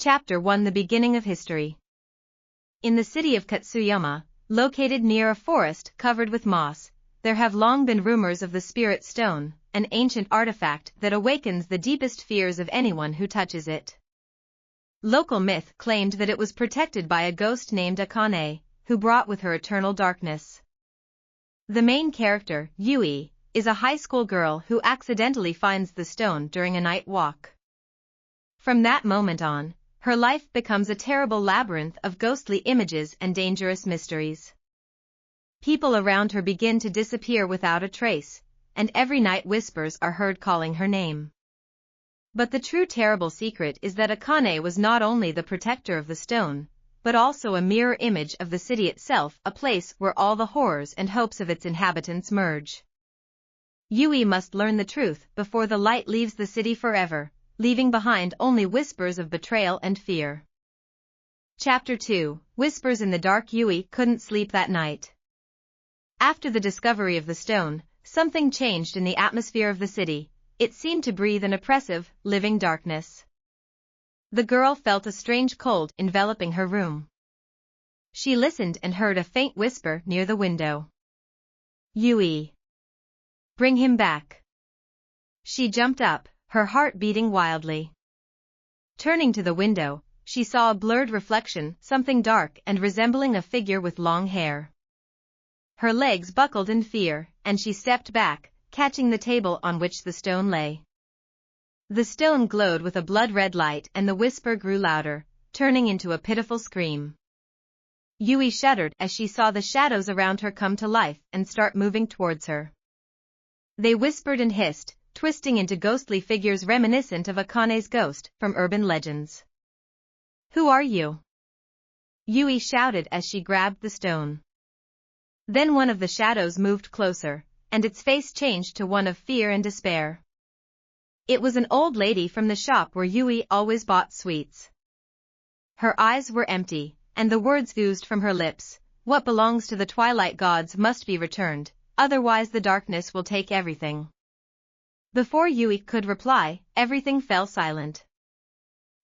Chapter 1: The Beginning of History. In the city of Katsuyama, located near a forest covered with moss, there have long been rumors of the Spirit Stone, an ancient artifact that awakens the deepest fears of anyone who touches it. Local myth claimed that it was protected by a ghost named Akane, who brought with her eternal darkness. The main character, Yui, is a high school girl who accidentally finds the stone during a night walk. From that moment on, her life becomes a terrible labyrinth of ghostly images and dangerous mysteries. People around her begin to disappear without a trace, and every night whispers are heard calling her name. But the true terrible secret is that Akane was not only the protector of the stone, but also a mirror image of the city itself, a place where all the horrors and hopes of its inhabitants merge. Yui must learn the truth before the light leaves the city forever, leaving behind only whispers of betrayal and fear. Chapter 2: Whispers in the Dark. Yui couldn't sleep that night. After the discovery of the stone, something changed in the atmosphere of the city. It seemed to breathe an oppressive, living darkness. The girl felt a strange cold enveloping her room. She listened and heard a faint whisper near the window. "Yui. Bring him back." She jumped up, her heart beating wildly. Turning to the window, she saw a blurred reflection, something dark and resembling a figure with long hair. Her legs buckled in fear, and she stepped back, catching the table on which the stone lay. The stone glowed with a blood-red light, and the whisper grew louder, turning into a pitiful scream. Yui shuddered as she saw the shadows around her come to life and start moving towards her. They whispered and hissed, twisting into ghostly figures reminiscent of Akane's ghost from urban legends. "Who are you?" Yui shouted as she grabbed the stone. Then one of the shadows moved closer, and its face changed to one of fear and despair. It was an old lady from the shop where Yui always bought sweets. Her eyes were empty, and the words oozed from her lips: "What belongs to the twilight gods must be returned, otherwise the darkness will take everything." Before Yui could reply, everything fell silent.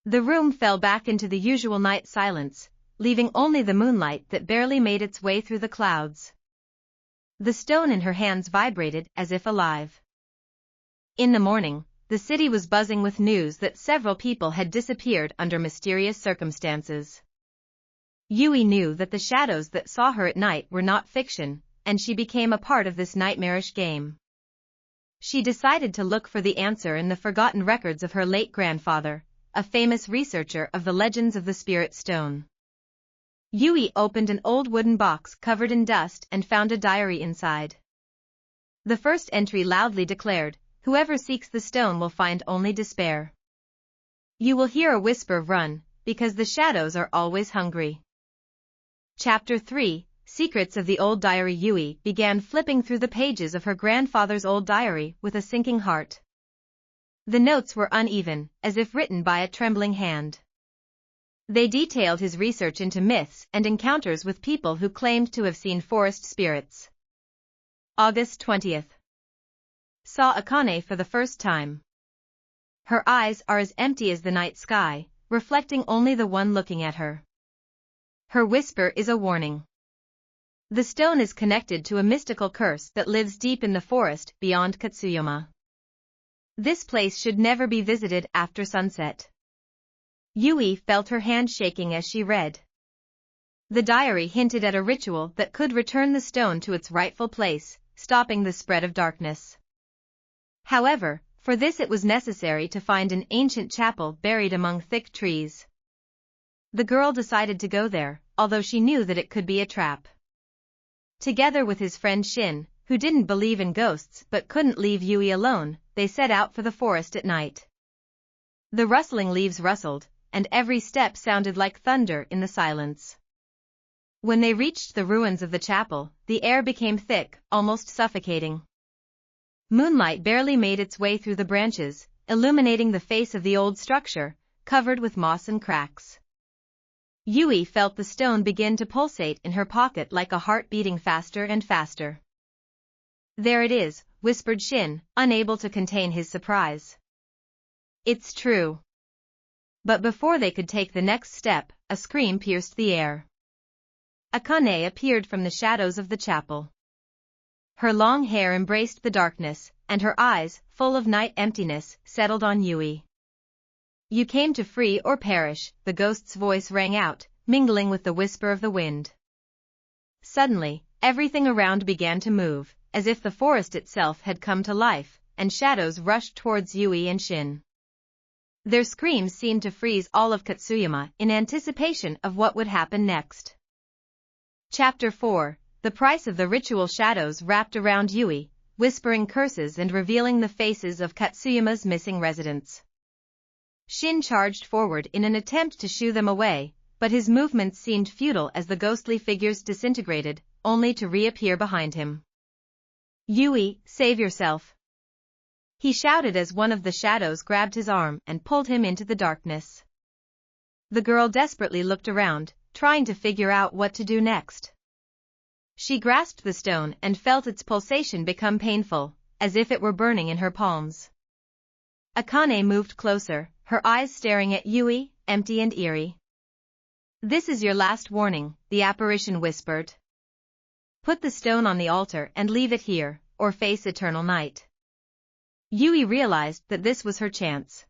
The room fell back into the usual night silence, leaving only the moonlight that barely made its way through the clouds. The stone in her hands vibrated as if alive. In the morning, the city was buzzing with news that several people had disappeared under mysterious circumstances. Yui knew that the shadows that saw her at night were not fiction, and she became a part of this nightmarish game. She decided to look for the answer in the forgotten records of her late grandfather, a famous researcher of the legends of the Spirit Stone. Yui opened an old wooden box covered in dust and found a diary inside. The first entry loudly declared, "Whoever seeks the stone will find only despair. You will hear a whisper, run, because the shadows are always hungry." Chapter 3: Secrets of the Old Diary. Yui began flipping through the pages of her grandfather's old diary with a sinking heart. The notes were uneven, as if written by a trembling hand. They detailed his research into myths and encounters with people who claimed to have seen forest spirits. August 20th. Saw Akane for the first time. Her eyes are as empty as the night sky, reflecting only the one looking at her. Her whisper is a warning. The stone is connected to a mystical curse that lives deep in the forest beyond Katsuyama. This place should never be visited after sunset. Yui felt her hand shaking as she read. The diary hinted at a ritual that could return the stone to its rightful place, stopping the spread of darkness. However, for this it was necessary to find an ancient chapel buried among thick trees. The girl decided to go there, although she knew that it could be a trap. Together with his friend Shin, who didn't believe in ghosts but couldn't leave Yui alone, they set out for the forest at night. The rustling leaves rustled, and every step sounded like thunder in the silence. When they reached the ruins of the chapel, the air became thick, almost suffocating. Moonlight barely made its way through the branches, illuminating the face of the old structure, covered with moss and cracks. Yui felt the stone begin to pulsate in her pocket like a heart beating faster and faster. "There it is," whispered Shin, unable to contain his surprise. "It's true." But before they could take the next step, a scream pierced the air. Akane appeared from the shadows of the chapel. Her long hair embraced the darkness, and her eyes, full of night emptiness, settled on Yui. "You came to free or perish," the ghost's voice rang out, mingling with the whisper of the wind. Suddenly, everything around began to move, as if the forest itself had come to life, and shadows rushed towards Yui and Shin. Their screams seemed to freeze all of Katsuyama in anticipation of what would happen next. Chapter 4. The price of the ritual. Shadows wrapped around Yui, whispering curses and revealing the faces of Katsuyama's missing residents. Shin charged forward in an attempt to shoo them away, but his movements seemed futile as the ghostly figures disintegrated, only to reappear behind him. "Yui, save yourself!" he shouted as one of the shadows grabbed his arm and pulled him into the darkness. The girl desperately looked around, trying to figure out what to do next. She grasped the stone and felt its pulsation become painful, as if it were burning in her palms. Akane moved closer, her eyes staring at Yui, empty and eerie. "This is your last warning," the apparition whispered. "Put the stone on the altar and leave it here, or face eternal night." Yui realized that this was her chance.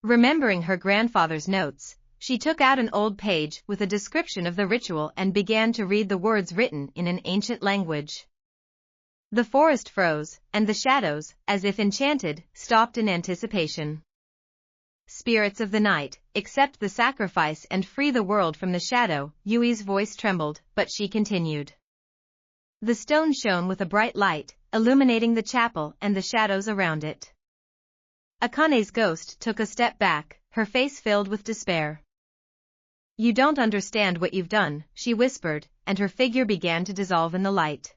Remembering her grandfather's notes, she took out an old page with a description of the ritual and began to read the words written in an ancient language. The forest froze, and the shadows, as if enchanted, stopped in anticipation. "Spirits of the night, accept the sacrifice and free the world from the shadow." Yui's voice trembled, but she continued. The stone shone with a bright light, illuminating the chapel and the shadows around it. Akane's ghost took a step back, her face filled with despair. "You don't understand what you've done," she whispered, and her figure began to dissolve in the light.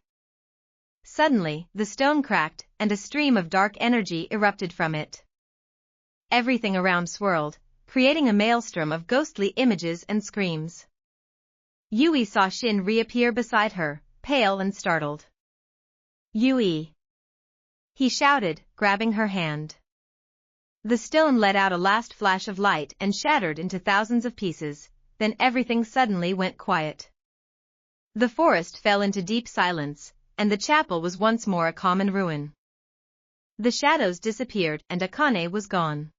Suddenly, the stone cracked, and a stream of dark energy erupted from it. Everything around swirled, creating a maelstrom of ghostly images and screams. Yui saw Shin reappear beside her, pale and startled. "Yui!" he shouted, grabbing her hand. The stone let out a last flash of light and shattered into thousands of pieces, then everything suddenly went quiet. The forest fell into deep silence, and the chapel was once more a common ruin. The shadows disappeared and Akane was gone.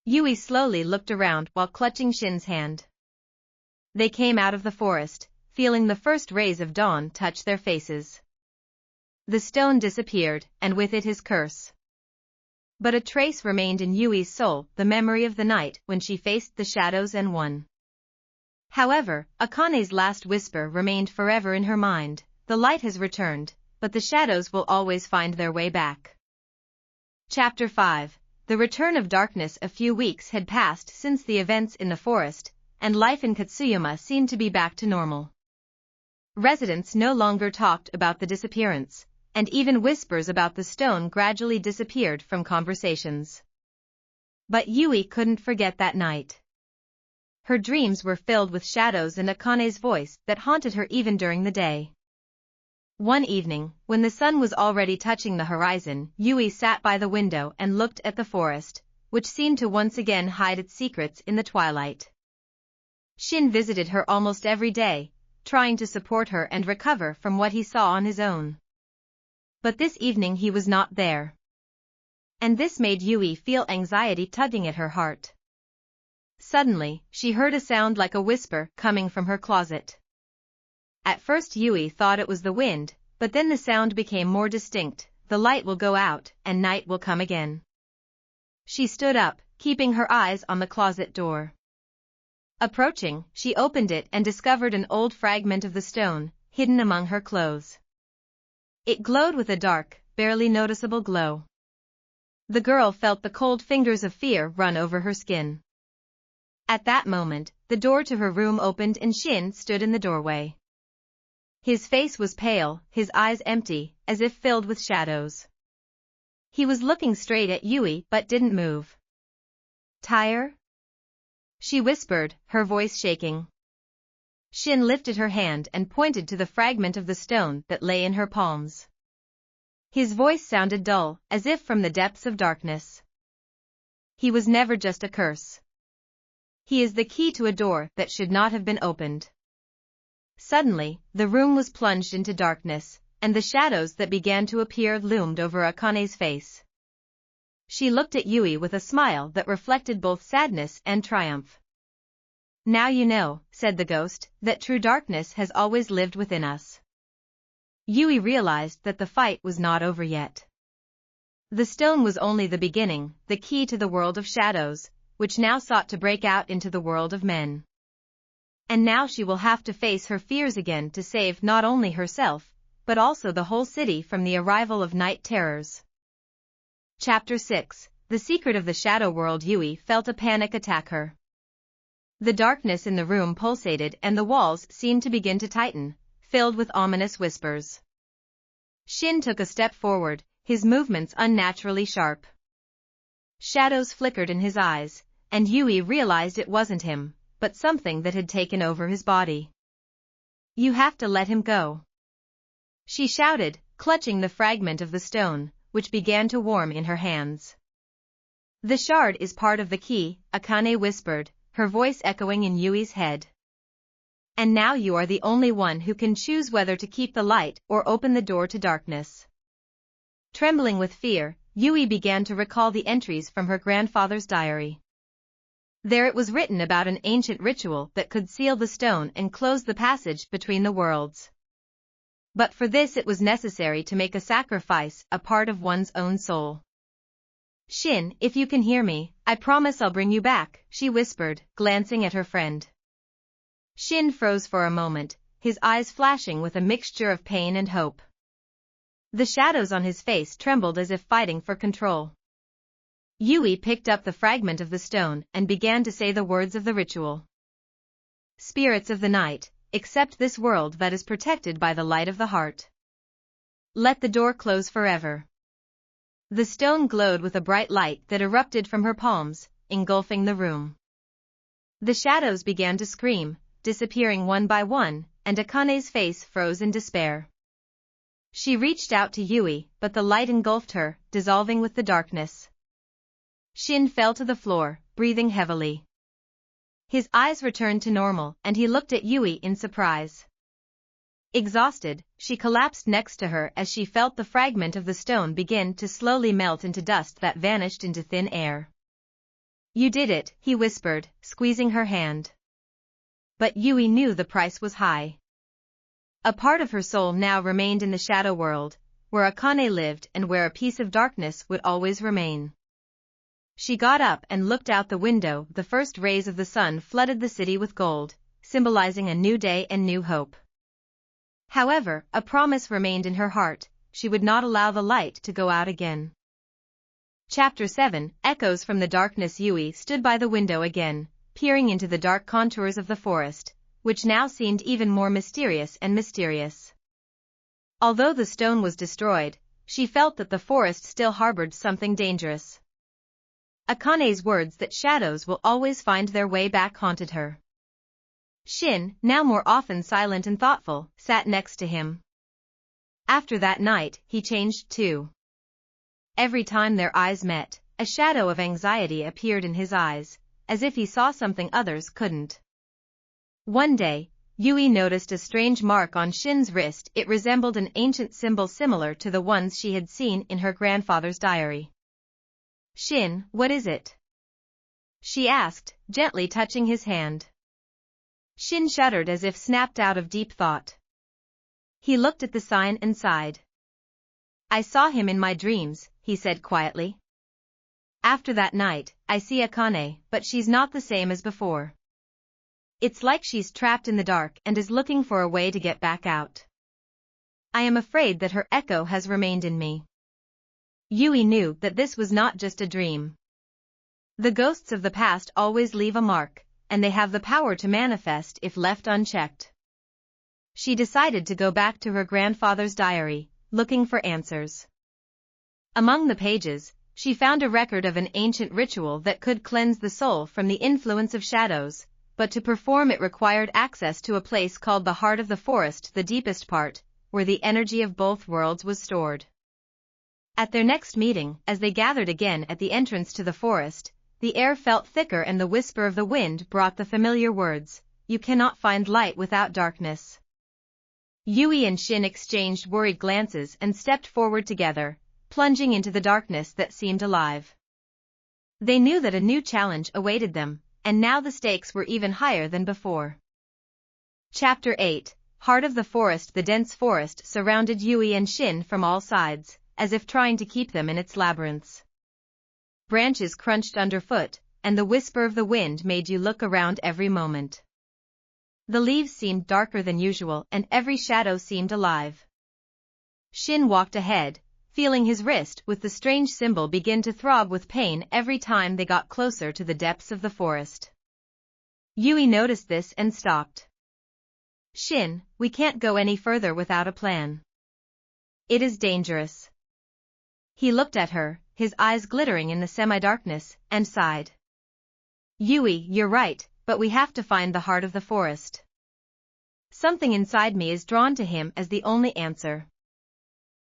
Yui slowly looked around while clutching Shin's hand. They came out of the forest, feeling the first rays of dawn touch their faces. The stone disappeared, and with it his curse. But a trace remained in Yui's soul, the memory of the night when she faced the shadows and won. However, Akane's last whisper remained forever in her mind: "The light has returned, but the shadows will always find their way back." Chapter 5. The return of darkness. A few weeks had passed since the events in the forest, and life in Katsuyama seemed to be back to normal. Residents no longer talked about the disappearance, and even whispers about the stone gradually disappeared from conversations. But Yui couldn't forget that night. Her dreams were filled with shadows and Akane's voice that haunted her even during the day. One evening, when the sun was already touching the horizon, Yui sat by the window and looked at the forest, which seemed to once again hide its secrets in the twilight. Shin visited her almost every day, trying to support her and recover from what he saw on his own. But this evening he was not there. And this made Yui feel anxiety tugging at her heart. Suddenly, she heard a sound like a whisper coming from her closet. At first Yui thought it was the wind, but then the sound became more distinct: "The light will go out, and night will come again." She stood up, keeping her eyes on the closet door. Approaching, she opened it and discovered an old fragment of the stone, hidden among her clothes. It glowed with a dark, barely noticeable glow. The girl felt the cold fingers of fear run over her skin. At that moment, the door to her room opened and Shin stood in the doorway. His face was pale, his eyes empty, as if filled with shadows. He was looking straight at Yui but didn't move. "Tire?" she whispered, her voice shaking. Shin lifted her hand and pointed to the fragment of the stone that lay in her palms. His voice sounded dull, as if from the depths of darkness. "He was never just a curse. He is the key to a door that should not have been opened. Suddenly, the room was plunged into darkness, and the shadows that began to appear loomed over Akane's face. She looked at Yui with a smile that reflected both sadness and triumph. "Now you know," said the ghost, "that true darkness has always lived within us." Yui realized that the fight was not over yet. The stone was only the beginning, the key to the world of shadows, which now sought to break out into the world of men. And now she will have to face her fears again to save not only herself, but also the whole city from the arrival of night terrors. Chapter 6. The Secret of the Shadow World. Yui felt a panic attack her. The darkness in the room pulsated and the walls seemed to begin to tighten, filled with ominous whispers. Shin took a step forward, his movements unnaturally sharp. Shadows flickered in his eyes, and Yui realized it wasn't him, but something that had taken over his body. "You have to let him go," she shouted, clutching the fragment of the stone, which began to warm in her hands. "The shard is part of the key," Akane whispered, her voice echoing in Yui's head. "And now you are the only one who can choose whether to keep the light or open the door to darkness." Trembling with fear, Yui began to recall the entries from her grandfather's diary. There it was written about an ancient ritual that could seal the stone and close the passage between the worlds. But for this it was necessary to make a sacrifice, a part of one's own soul. "Shin, if you can hear me, I promise I'll bring you back," she whispered, glancing at her friend. Shin froze for a moment, his eyes flashing with a mixture of pain and hope. The shadows on his face trembled as if fighting for control. Yui picked up the fragment of the stone and began to say the words of the ritual. "Spirits of the night, accept this world that is protected by the light of the heart. Let the door close forever." The stone glowed with a bright light that erupted from her palms, engulfing the room. The shadows began to scream, disappearing one by one, and Akane's face froze in despair. She reached out to Yui, but the light engulfed her, dissolving with the darkness. Shin fell to the floor, breathing heavily. His eyes returned to normal, and he looked at Yui in surprise. Exhausted, she collapsed next to her as she felt the fragment of the stone begin to slowly melt into dust that vanished into thin air. "You did it," he whispered, squeezing her hand. But Yui knew the price was high. A part of her soul now remained in the shadow world, where Akane lived and where a piece of darkness would always remain. She got up and looked out the window. The first rays of the sun flooded the city with gold, symbolizing a new day and new hope. However, a promise remained in her heart: she would not allow the light to go out again. Chapter 7. Echoes from the darkness. Yui stood by the window again, peering into the dark contours of the forest, which now seemed even more mysterious and mysterious. Although the stone was destroyed, she felt that the forest still harbored something dangerous. Akane's words that shadows will always find their way back haunted her. Shin, now more often silent and thoughtful, sat next to him. After that night, he changed too. Every time their eyes met, a shadow of anxiety appeared in his eyes, as if he saw something others couldn't. One day, Yui noticed a strange mark on Shin's wrist. It resembled an ancient symbol similar to the ones she had seen in her grandfather's diary. "Shin, what is it?" she asked, gently touching his hand. Shin shuddered as if snapped out of deep thought. He looked at the sign and sighed. "I saw him in my dreams," he said quietly. "After that night, I see Akane, but she's not the same as before. It's like she's trapped in the dark and is looking for a way to get back out. I am afraid that her echo has remained in me." Yui knew that this was not just a dream. The ghosts of the past always leave a mark, and they have the power to manifest if left unchecked. She decided to go back to her grandfather's diary, looking for answers. Among the pages, she found a record of an ancient ritual that could cleanse the soul from the influence of shadows, but to perform it required access to a place called the heart of the forest, the deepest part, where the energy of both worlds was stored. At their next meeting, as they gathered again at the entrance to the forest, The air felt thicker and the whisper of the wind brought the familiar words, "You cannot find light without darkness." Yui and Shin exchanged worried glances and stepped forward together, plunging into the darkness that seemed alive. They knew that a new challenge awaited them, and now the stakes were even higher than before. Chapter 8, Heart of the Forest. The dense forest surrounded Yui and Shin from all sides, as if trying to keep them in its labyrinths. Branches crunched underfoot, and the whisper of the wind made you look around every moment. The leaves seemed darker than usual and every shadow seemed alive. Shin walked ahead, feeling his wrist with the strange symbol begin to throb with pain every time they got closer to the depths of the forest. Yui noticed this and stopped. "Shin, we can't go any further without a plan. It is dangerous." He looked at her, his eyes glittering in the semi-darkness, and sighed. "Yui, you're right, but we have to find the heart of the forest. Something inside me is drawn to him as the only answer."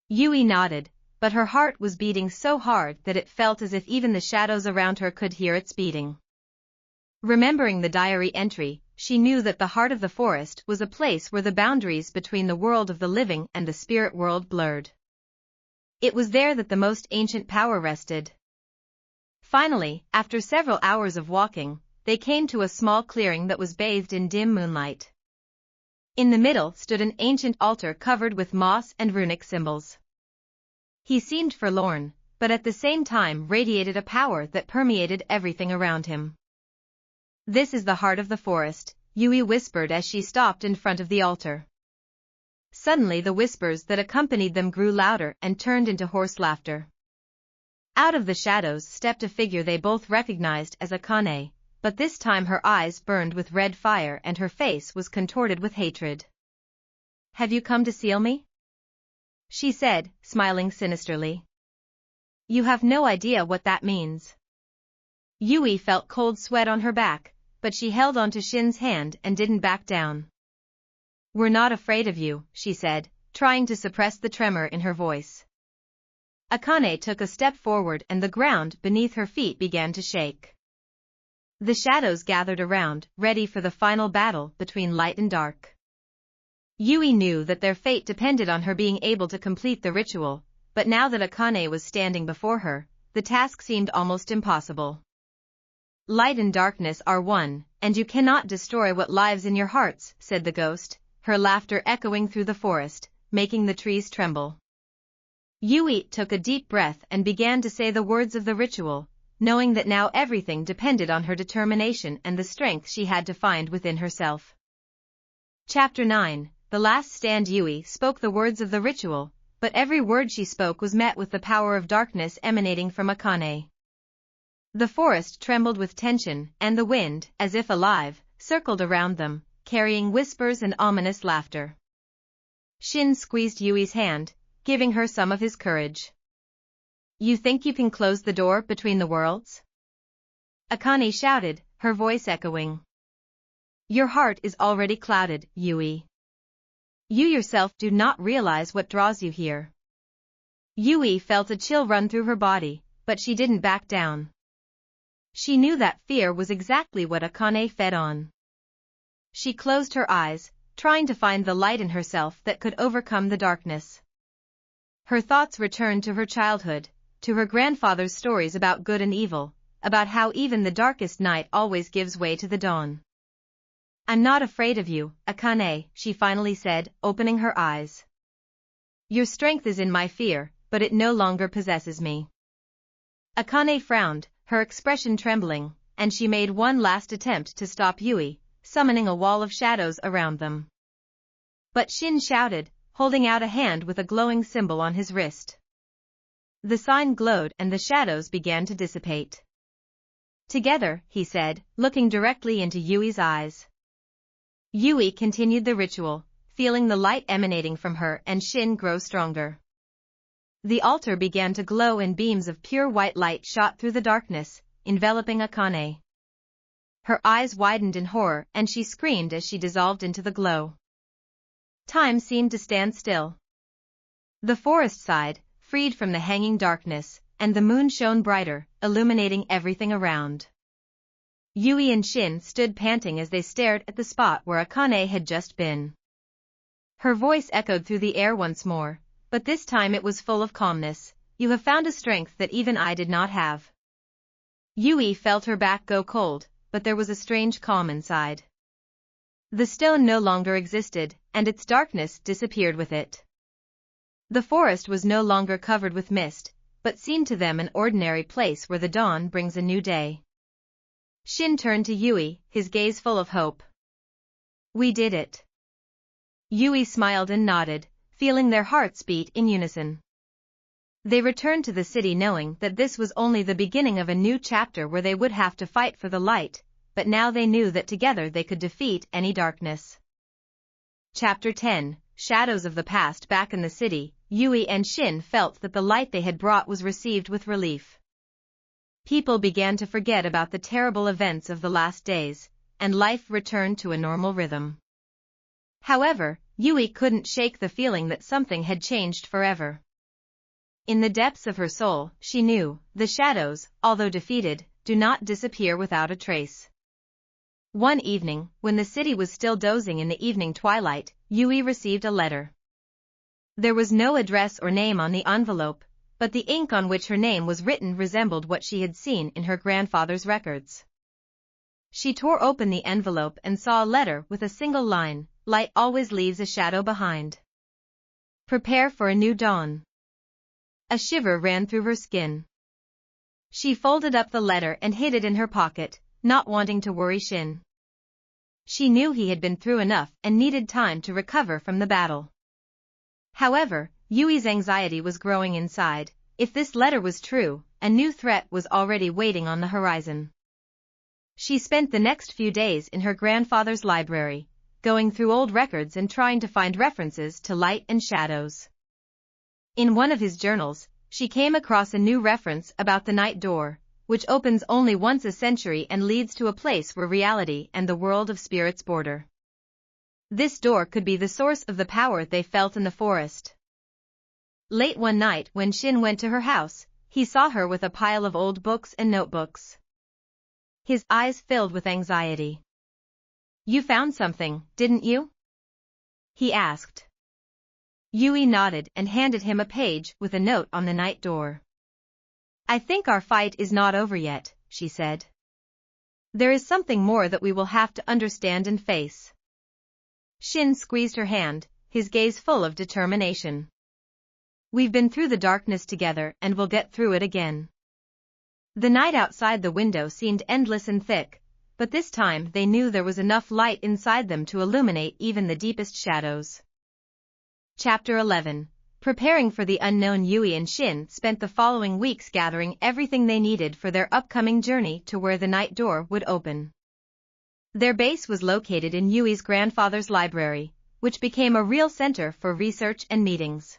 Yui nodded, but her heart was beating so hard that it felt as if even the shadows around her could hear its beating. Remembering the diary entry, she knew that the heart of the forest was a place where the boundaries between the world of the living and the spirit world blurred. It was there that the most ancient power rested. Finally, after several hours of walking, they came to a small clearing that was bathed in dim moonlight. In the middle stood an ancient altar covered with moss and runic symbols. He seemed forlorn, but at the same time radiated a power that permeated everything around him. "This is the heart of the forest," Yui whispered as she stopped in front of the altar. Suddenly the whispers that accompanied them grew louder and turned into hoarse laughter. Out of the shadows stepped a figure they both recognized as Akane, but this time her eyes burned with red fire and her face was contorted with hatred. "Have you come to seal me?" she said, smiling sinisterly. "You have no idea what that means." Yui felt cold sweat on her back, but she held onto Shin's hand and didn't back down. "We're not afraid of you," she said, trying to suppress the tremor in her voice. Akane took a step forward and the ground beneath her feet began to shake. The shadows gathered around, ready for the final battle between light and dark. Yui knew that their fate depended on her being able to complete the ritual, but now that Akane was standing before her, the task seemed almost impossible. "Light and darkness are one, and you cannot destroy what lives in your hearts," said the ghost, her laughter echoing through the forest, making the trees tremble. Yui took a deep breath and began to say the words of the ritual, knowing that now everything depended on her determination and the strength she had to find within herself. Chapter 9, The Last Stand. Yui spoke the words of the ritual, but every word she spoke was met with the power of darkness emanating from Akane. The forest trembled with tension, and the wind, as if alive, circled around them, carrying whispers and ominous laughter. Shin squeezed Yui's hand, giving her some of his courage. "You think you can close the door between the worlds?" Akane shouted, her voice echoing. "Your heart is already clouded, Yui. You yourself do not realize what draws you here." Yui felt a chill run through her body, but she didn't back down. She knew that fear was exactly what Akane fed on. She closed her eyes, trying to find the light in herself that could overcome the darkness. Her thoughts returned to her childhood, to her grandfather's stories about good and evil, about how even the darkest night always gives way to the dawn. "I'm not afraid of you, Akane," she finally said, opening her eyes. "Your strength is in my fear, but it no longer possesses me." Akane frowned, her expression trembling, and she made one last attempt to stop Yui, summoning a wall of shadows around them. But Shin shouted, holding out a hand with a glowing symbol on his wrist. The sign glowed and the shadows began to dissipate. "Together," he said, looking directly into Yui's eyes. Yui continued the ritual, feeling the light emanating from her and Shin grow stronger. The altar began to glow and beams of pure white light shot through the darkness, enveloping Akane. Her eyes widened in horror and she screamed as she dissolved into the glow. Time seemed to stand still. The forest sighed, freed from the hanging darkness, and the moon shone brighter, illuminating everything around. Yui and Shin stood panting as they stared at the spot where Akane had just been. Her voice echoed through the air once more, but this time it was full of calmness. "You have found a strength that even I did not have." Yui felt her back go cold, but there was a strange calm inside. The stone no longer existed, and its darkness disappeared with it. The forest was no longer covered with mist, but seemed to them an ordinary place where the dawn brings a new day. Shin turned to Yui, his gaze full of hope. "We did it." Yui smiled and nodded, feeling their hearts beat in unison. They returned to the city knowing that this was only the beginning of a new chapter where they would have to fight for the light, but now they knew that together they could defeat any darkness. Chapter 10, Shadows of the Past. Back in the city, Yui and Shin felt that the light they had brought was received with relief. People began to forget about the terrible events of the last days, and life returned to a normal rhythm. However, Yui couldn't shake the feeling that something had changed forever. In the depths of her soul, she knew, the shadows, although defeated, do not disappear without a trace. One evening, when the city was still dozing in the evening twilight, Yui received a letter. There was no address or name on the envelope, but the ink on which her name was written resembled what she had seen in her grandfather's records. She tore open the envelope and saw a letter with a single line: "Light always leaves a shadow behind. Prepare for a new dawn." A shiver ran through her skin. She folded up the letter and hid it in her pocket, not wanting to worry Shin. She knew he had been through enough and needed time to recover from the battle. However, Yui's anxiety was growing inside. If this letter was true, a new threat was already waiting on the horizon. She spent the next few days in her grandfather's library, going through old records and trying to find references to light and shadows. In one of his journals, she came across a new reference about the night door, which opens only once a century and leads to a place where reality and the world of spirits border. This door could be the source of the power they felt in the forest. Late one night when Shin went to her house, he saw her with a pile of old books and notebooks. His eyes filled with anxiety. "You found something, didn't you?" he asked. Yui nodded and handed him a page with a note on the night door. "I think our fight is not over yet," she said. "There is something more that we will have to understand and face." Shin squeezed her hand, his gaze full of determination. "We've been through the darkness together and we'll get through it again." The night outside the window seemed endless and thick, but this time they knew there was enough light inside them to illuminate even the deepest shadows. Chapter 11. Preparing for the unknown. Yui and Shin spent the following weeks gathering everything they needed for their upcoming journey to where the night door would open. Their base was located in Yui's grandfather's library, which became a real center for research and meetings.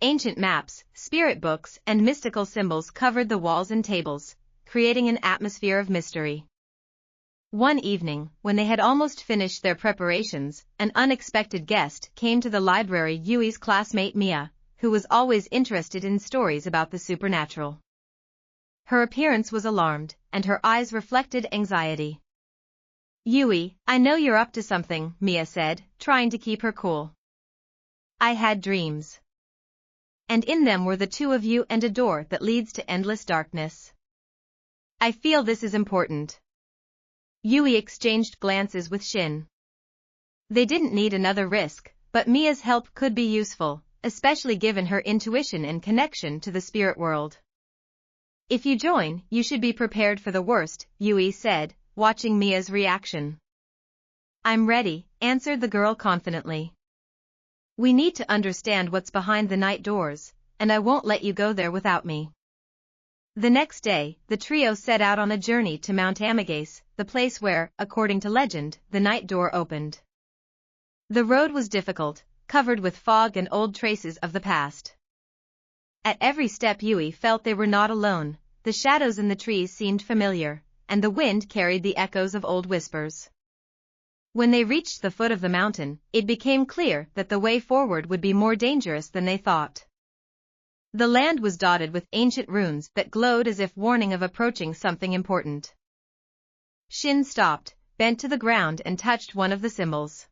Ancient maps, spirit books, and mystical symbols covered the walls and tables, creating an atmosphere of mystery. One evening, when they had almost finished their preparations, an unexpected guest came to the library. Yui's classmate Mia, who was always interested in stories about the supernatural. Her appearance was alarmed, and her eyes reflected anxiety. "Yui, I know you're up to something," Mia said, trying to keep her cool. "I had dreams. And in them were the two of you and a door that leads to endless darkness. I feel this is important." Yui exchanged glances with Shin. They didn't need another risk, but Mia's help could be useful, especially given her intuition and connection to the spirit world. "If you join, you should be prepared for the worst," Yui said, watching Mia's reaction. "I'm ready," answered the girl confidently. "We need to understand what's behind the night doors, and I won't let you go there without me." The next day, the trio set out on a journey to Mount Amagase, the place where, according to legend, the night door opened. The road was difficult, covered with fog and old traces of the past. At every step Yui felt they were not alone. The shadows in the trees seemed familiar, and the wind carried the echoes of old whispers. When they reached the foot of the mountain, it became clear that the way forward would be more dangerous than they thought. The land was dotted with ancient runes that glowed as if warning of approaching something important. Shin stopped, bent to the ground and touched one of the symbols.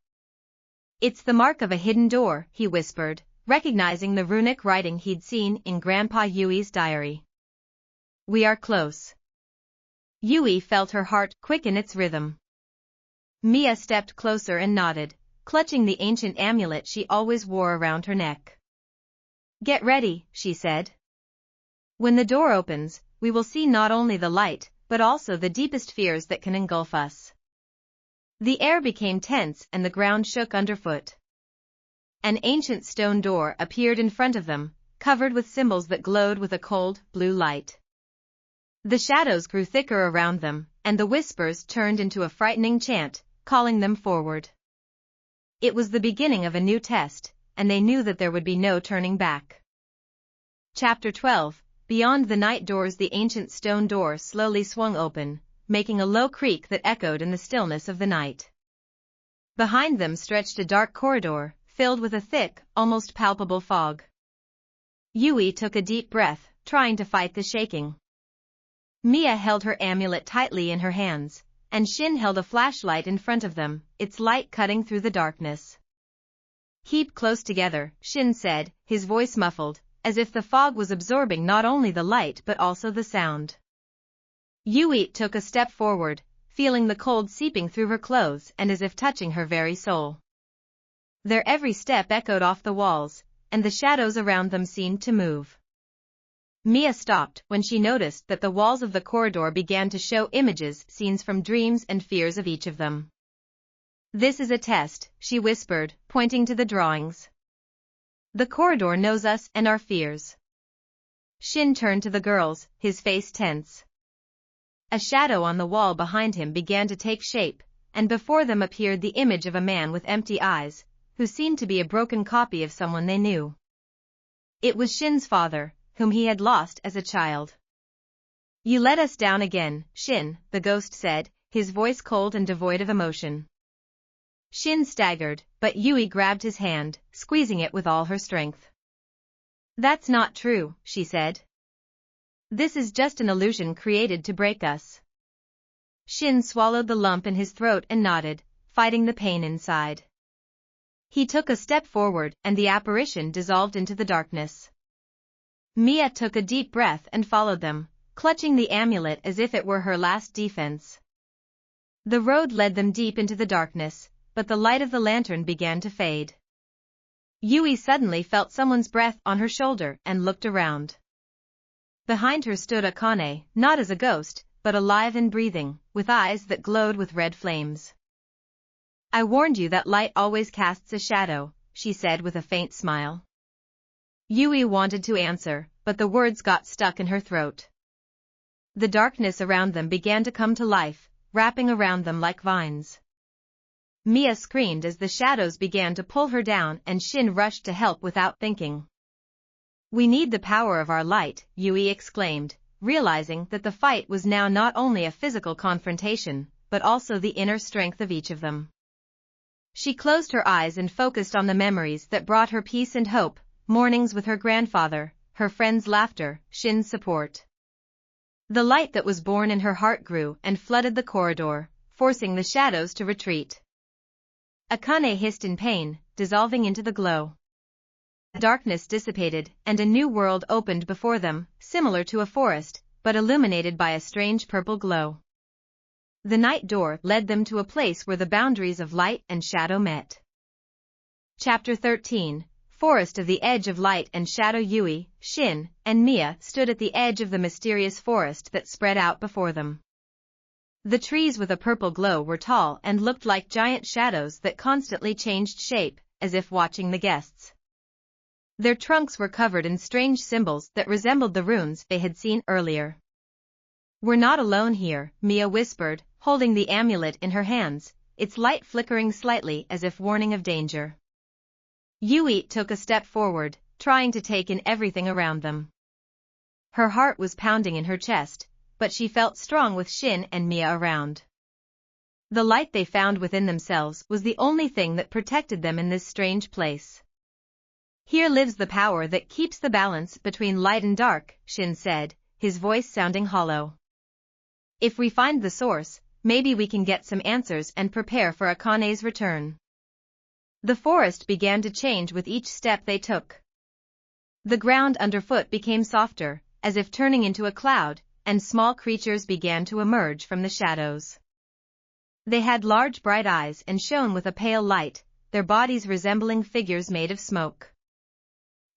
"It's the mark of a hidden door," he whispered, recognizing the runic writing he'd seen in Grandpa Yui's diary. "We are close." Yui felt her heart quicken its rhythm. Mia stepped closer and nodded, clutching the ancient amulet she always wore around her neck. "Get ready," she said. "When the door opens, we will see not only the light, but also the deepest fears that can engulf us." The air became tense and the ground shook underfoot. An ancient stone door appeared in front of them, covered with symbols that glowed with a cold, blue light. The shadows grew thicker around them, and the whispers turned into a frightening chant, calling them forward. It was the beginning of a new test, and they knew that there would be no turning back. Chapter 12. Beyond the night doors, the ancient stone door slowly swung open, making a low creak that echoed in the stillness of the night. Behind them stretched a dark corridor, filled with a thick, almost palpable fog. Yui took a deep breath, trying to fight the shaking. Mia held her amulet tightly in her hands, and Shin held a flashlight in front of them, its light cutting through the darkness. "Keep close together," Shin said, his voice muffled, as if the fog was absorbing not only the light but also the sound. Yui took a step forward, feeling the cold seeping through her clothes and as if touching her very soul. Their every step echoed off the walls, and the shadows around them seemed to move. Mia stopped when she noticed that the walls of the corridor began to show images, scenes from dreams and fears of each of them. "This is a test," she whispered, pointing to the drawings. "The corridor knows us and our fears." Shin turned to the girls, his face tense. A shadow on the wall behind him began to take shape, and before them appeared the image of a man with empty eyes, who seemed to be a broken copy of someone they knew. It was Shin's father, whom he had lost as a child. "You let us down again, Shin," the ghost said, his voice cold and devoid of emotion. Shin staggered, but Yui grabbed his hand, squeezing it with all her strength. "That's not true," she said. "This is just an illusion created to break us." Shin swallowed the lump in his throat and nodded, fighting the pain inside. He took a step forward and the apparition dissolved into the darkness. Mia took a deep breath and followed them, clutching the amulet as if it were her last defense. The road led them deep into the darkness, but the light of the lantern began to fade. Yui suddenly felt someone's breath on her shoulder and looked around. Behind her stood Akane, not as a ghost, but alive and breathing, with eyes that glowed with red flames. "I warned you that light always casts a shadow," she said with a faint smile. Yui wanted to answer, but the words got stuck in her throat. The darkness around them began to come to life, wrapping around them like vines. Mia screamed as the shadows began to pull her down and Shin rushed to help without thinking. "We need the power of our light," Yui exclaimed, realizing that the fight was now not only a physical confrontation, but also the inner strength of each of them. She closed her eyes and focused on the memories that brought her peace and hope, mornings with her grandfather, her friends' laughter, Shin's support. The light that was born in her heart grew and flooded the corridor, forcing the shadows to retreat. Akane hissed in pain, dissolving into the glow. Darkness dissipated, and a new world opened before them, similar to a forest, but illuminated by a strange purple glow. The night door led them to a place where the boundaries of light and shadow met. Chapter 13. Forest of the Edge of Light and Shadow. Yui, Shin, and Mia stood at the edge of the mysterious forest that spread out before them. The trees with a purple glow were tall and looked like giant shadows that constantly changed shape, as if watching the guests. Their trunks were covered in strange symbols that resembled the runes they had seen earlier. "We're not alone here," Mia whispered, holding the amulet in her hands, its light flickering slightly as if warning of danger. Yui took a step forward, trying to take in everything around them. Her heart was pounding in her chest, but she felt strong with Shin and Mia around. The light they found within themselves was the only thing that protected them in this strange place. Here lives the power that keeps the balance between light and dark, Shin said, his voice sounding hollow. If we find the source, maybe we can get some answers and prepare for Akane's return. The forest began to change with each step they took. The ground underfoot became softer, as if turning into a cloud, and small creatures began to emerge from the shadows. They had large bright eyes and shone with a pale light, their bodies resembling figures made of smoke.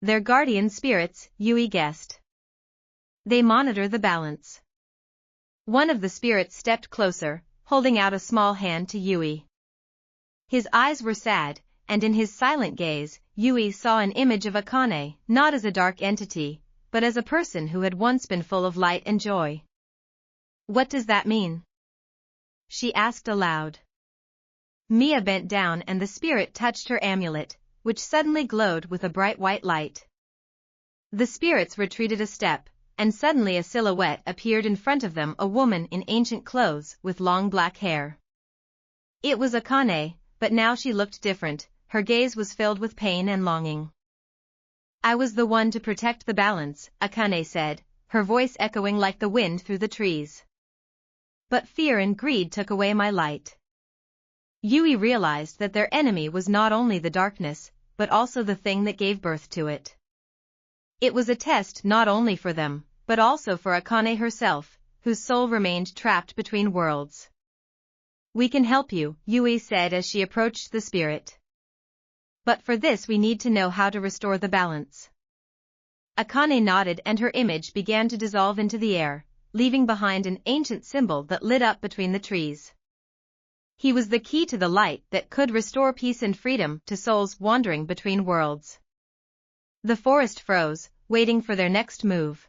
Their guardian spirits, Yui guessed. They monitor the balance. One of the spirits stepped closer, holding out a small hand to Yui. His eyes were sad, and in his silent gaze, Yui saw an image of Akane, not as a dark entity, but as a person who had once been full of light and joy. What does that mean? She asked aloud. Mia bent down and the spirit touched her amulet, which suddenly glowed with a bright white light. The spirits retreated a step, and suddenly a silhouette appeared in front of them, a woman in ancient clothes with long black hair. It was Akane, but now she looked different, her gaze was filled with pain and longing. I was the one to protect the balance, Akane said, her voice echoing like the wind through the trees. But fear and greed took away my light. Yui realized that their enemy was not only the darkness, but also the thing that gave birth to it. It was a test not only for them, but also for Akane herself, whose soul remained trapped between worlds. We can help you, Yui said as she approached the spirit. But for this we need to know how to restore the balance. Akane nodded and her image began to dissolve into the air, leaving behind an ancient symbol that lit up between the trees. He was the key to the light that could restore peace and freedom to souls wandering between worlds. The forest froze, waiting for their next move.